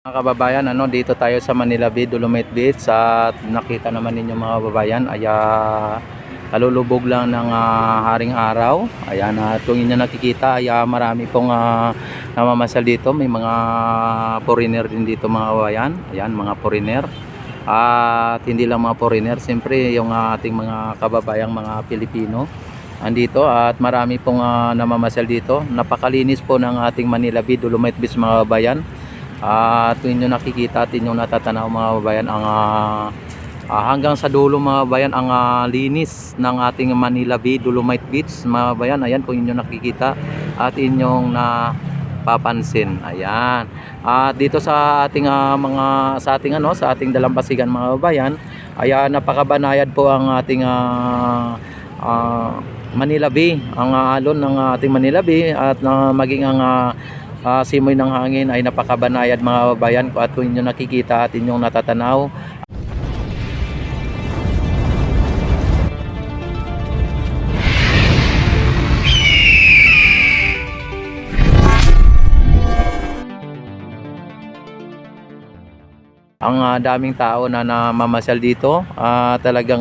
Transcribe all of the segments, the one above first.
Mga kababayan, dito tayo sa Manila Bay, Dolomite Beach at nakita naman ninyo mga kababayan ay kalulubog lang ng haring araw. Ayan, kung inyo nakikita ay marami pong namamasal dito. May mga foreigner din dito mga kababayan. Ayan, mga foreigner. At hindi lang mga foreigner, siyempre yung ating mga kababayang mga Pilipino andito at marami pong namamasal dito. Napakalinis po ng ating Manila Bay, Dolomite Beach mga kababayan. At inyo nakikita at inyong natatanaw mga kababayan ang hanggang sa dulo mga kababayan ang linis ng ating Manila Bay, Dolomite Beach mga kababayan. Ayan kung inyo nakikita at inyong napapansin. Ayan. At dito sa ating sa ating dalampasigan mga kababayan, ayan, napakabanayad po ang ating Manila Bay, ang alon ng ating Manila Bay at maging ang simoy ng hangin ay napakabanayad mga kababayan ko. At kung inyo nakikita at inyong natatanaw ang daming tao na namamasyal dito, talagang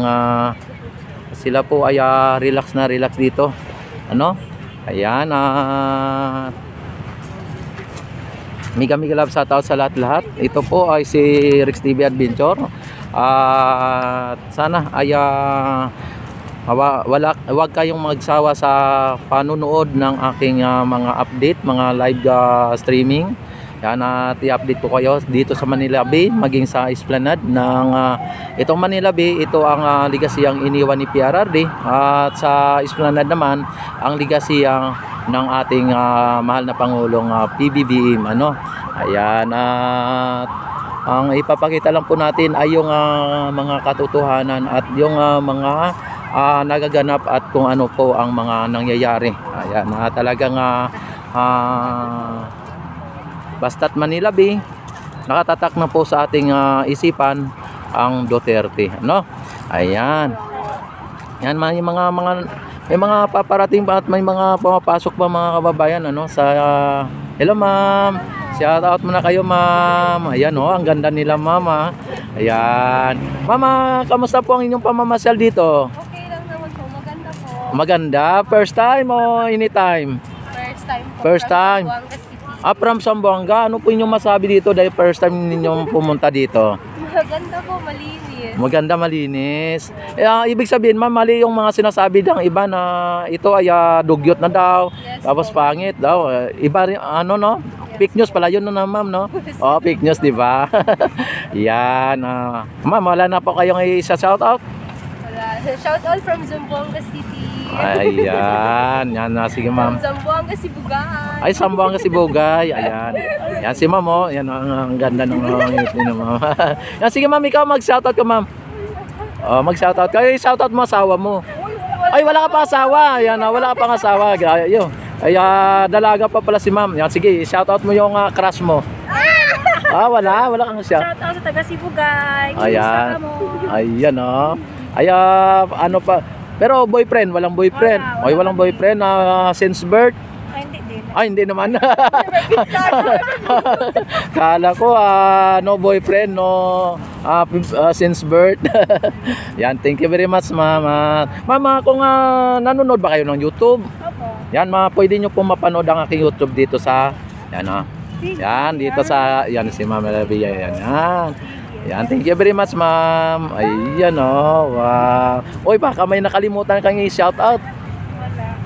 sila po ay relax na relax dito, ayan. Mega love sa tao sa lahat-lahat. Ito po ay si Rex TV Adventure. Sana ay wag kayong magsawa sa panunood ng aking mga update, mga live streaming. Yan, at i-update ko kayo dito sa Manila Bay, maging sa Esplanade ng itong Manila Bay. Ito ang legacy ang iniwan ni PRRD, at sa Esplanade naman ang legacy ng ating mahal na Pangulong PBBM. Ayan, at ang ipapakita lang po natin ay yung mga katotohanan at yung mga nagaganap at kung ano po ang mga nangyayari. Ayan, talagang basta't Manila Bay, nakatatak na po sa ating isipan ang Duterte. Ayan. Yan, may mga paparating pa at may mga pumapasok pa mga kababayan sa hello ma'am. Shout out muna kayo ma'am. Ayan ang ganda nila mama. Ayan. Mama, kamusta po ang inyong pamamasyal dito? Okay lang naman po, maganda po. Maganda. First time o anytime? First time po. First time. From Zamboanga City. From Zamboanga. Ano po inyong masabi dito dahil first time ninyong pumunta dito? Maganda po, malinis. Maganda, malinis. Ibig sabihin, ma'am, mali yung mga sinasabi ng iba na ito ay dugyot na daw, Yes, tapos po. pangit daw. Iba rin, fake news pala yun ma'am, Oh, fake news, di ba? Yan. Ma'am, wala na po kayong isa-shout out? Wala. Shout out from Zamboanga City. Ayan. Yan, sige ma'am. From Zamboanga, Sibugaan. Ay, Zamboanga Sibugay. Ayan. Yan si ma'am, oh. Yan ang ganda ng ngiti ng ma'am. Yan, sige ma'am, ikaw mag-shoutout ka ma'am. Oh, mag-shoutout ka. Shoutout mo asawa mo. Ay, wala ka pa asawa. Yan, wala ka pang asawa. Ay, dalaga pa pala si ma'am. Yan, sige, shoutout mo yung crush mo. Wala kang shout. Shout out sa taga Sibugay. Ayan. Kumusta mo? Ayan, oh. Ay, ano pa. Pero boyfriend, walang boyfriend. Ay, walang boyfriend since birth. Ay, hindi din. Ay, hindi naman. Kala ko no boyfriend, no since birth. Yan, thank you very much, mama. Mama, kung nanonood ba kayo ng YouTube? Opo. Yan, pwede nyo po mapanood ang aking YouTube dito sa yan, dito sa yan si Ma'am Lavia. Yan, thank you very much, ma'am. Ayan, wow. Oy, baka may nakalimutan kang i-shout out.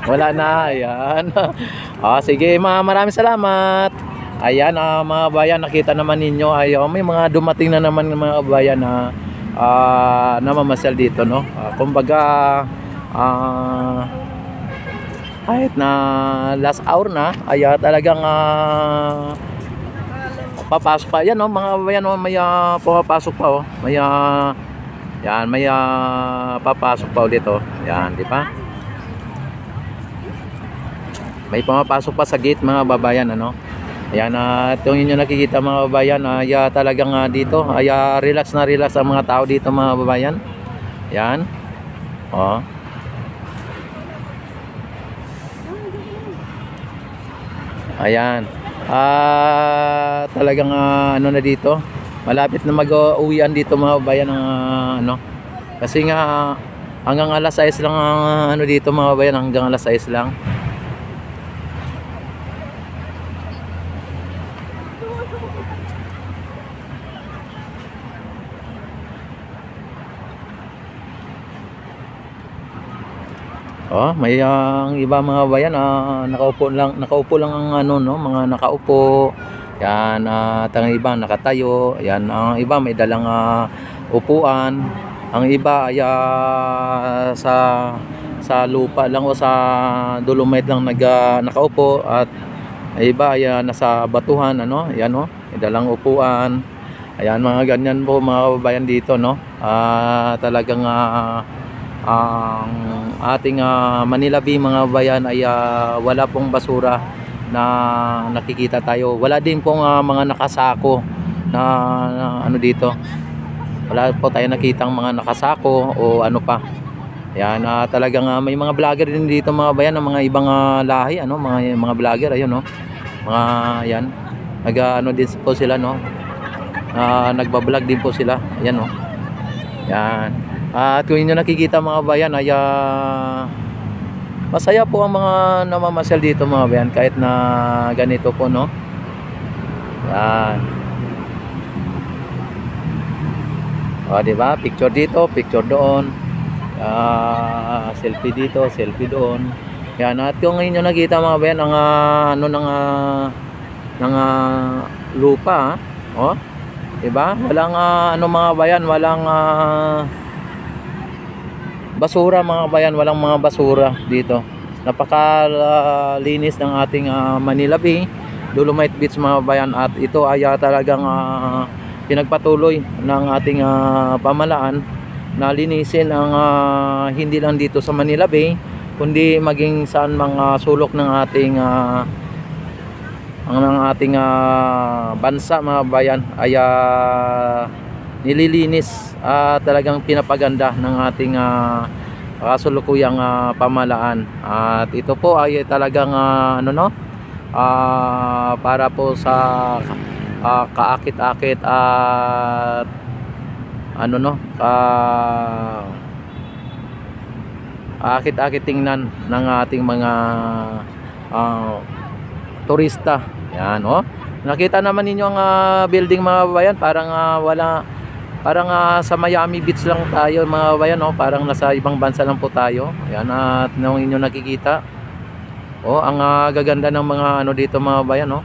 Wala na, ayan. Sige, maraming salamat. Ayan, mga bayan, nakita naman ninyo, may mga dumating na naman mga bayan na namamasyal dito, kumbaga, kahit na last hour na, talagang papasok pa. Yan, mga bayan, may pumapasok pa, may papasok pa ulit, yan, di ba? May pumapasok pa sa gate mga babayan, Ayan, itong inyo nakikita mga babayan, talagang dito, relax na relax ang mga tao dito mga babayan. Yan. Ayan. Talagang ano na dito, malapit na mag-uwian dito mga bayan ng ano. Kasi nga hanggang alas 6 lang ang ano dito mga bayan, hanggang alas 6 lang. Oh, may ang iba mga bayan nakaupo lang ang ano no, mga nakaupo. Yan at ang iba nakatayo. Yan ang iba may dalang upuan. Ang iba ay sa lupa lang o sa dolomite lang nakaupo at ang iba ay nasa batuhan ano. Yan oh, may dalang upuan. Ayan mga ganyan po mga bayan dito no. Talagang ang ating Manila Bay mga bayan ay wala pong basura na nakikita tayo. Wala din pong mga nakasako na ano dito. Wala po tayo nakitang mga nakasako o ano pa. Yan talagang may mga vlogger din dito mga bayan ng mga ibang lahi ano, mga vlogger ayun no. Mga yan. Ano din po sila no. Nagba-vlog din po sila. Ayan no. Yan. At kung inyo nakikita mga bayan ay masaya po ang mga namamasyal dito mga bayan kahit na ganito po no. Yan. Di ba? Picture dito, picture doon. Selfie dito, selfie doon. Yan. At kung inyo nakita mga bayan ang ano ng lupa, oh. Di ba? Walang ano mga bayan, walang basura mga bayan, walang mga basura dito. Napakalinis ng ating Manila Bay, Dolomite Beach mga bayan at ito ay talagang pinagpatuloy ng ating pamahalaan na linisin ang hindi lang dito sa Manila Bay kundi maging saan mga sulok ng ating bansa mga bayan ay nililinis talagang pinapaganda ng ating kasulukuyang pamahalaan. At ito po ay talagang ano no, para po sa kaakit-akit at ano no, kaakit-akit tingnan ng ating mga turista. Yan oh. Nakita naman ninyo ang building mga bayan, parang sa Miami Beach lang tayo mga bayan no? Parang nasa ibang bansa lang po tayo. Yan at nung inyo nakikita. Oh, ang gaganda ng mga ano dito mga bayan no.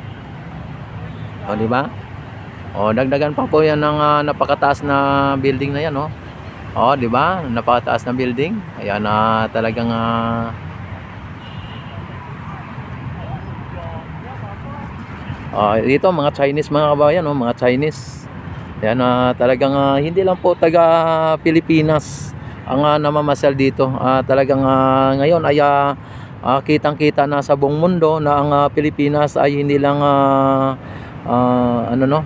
Oh, di ba? Oh, dagdagan pa po yan ng napakataas na building na yan no. Oh, di ba? Napakataas na building. Ayan talagang dito mga Chinese mga kabayan no, mga Chinese. Yan talagang hindi lang po taga Pilipinas ang namamasyal dito. Talagang ngayon ay kitang-kita na sa buong mundo na ang Pilipinas ay hindi lang ano no,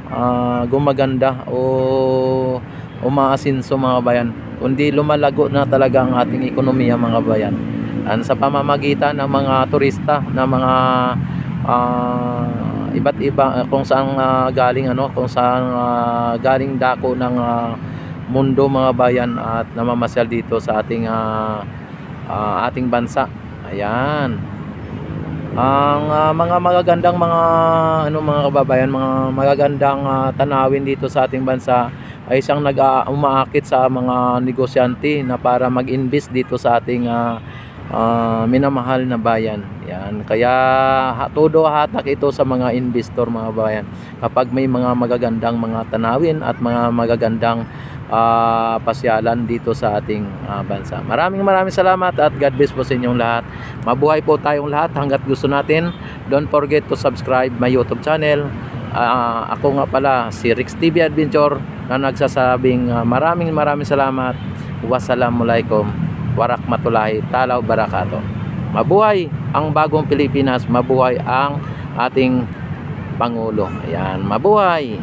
gumaganda o umaasinso mga bayan, kundi lumalago na talaga ang ating ekonomiya mga bayan. Sa pamamagitan ng mga turista na mga iba't iba kung saan galing ano, kung saan galing dako ng mundo mga bayan at namamasyal dito sa ating bansa. Ayan. Ang mga magagandang mga ano mga kababayan, mga magagandang tanawin dito sa ating bansa ay siyang umaakit sa mga negosyante na para mag-invest dito sa ating minamahal na bayan. Yan. Kaya todo hatak ito sa mga investor mga bayan. Kapag may mga magagandang mga tanawin at mga magagandang pasyalan dito sa ating bansa. Maraming salamat at God bless po sa inyong lahat. Mabuhay po tayong lahat hanggat gusto natin. Don't forget to subscribe my YouTube channel. Ako nga pala si Rex TV Adventure na nagsasabing maraming salamat. Wassalamualaikum warahmatullahi ta'ala wabarakatuh. Mabuhay ang bagong Pilipinas, mabuhay ang ating Pangulo. Ayan, mabuhay.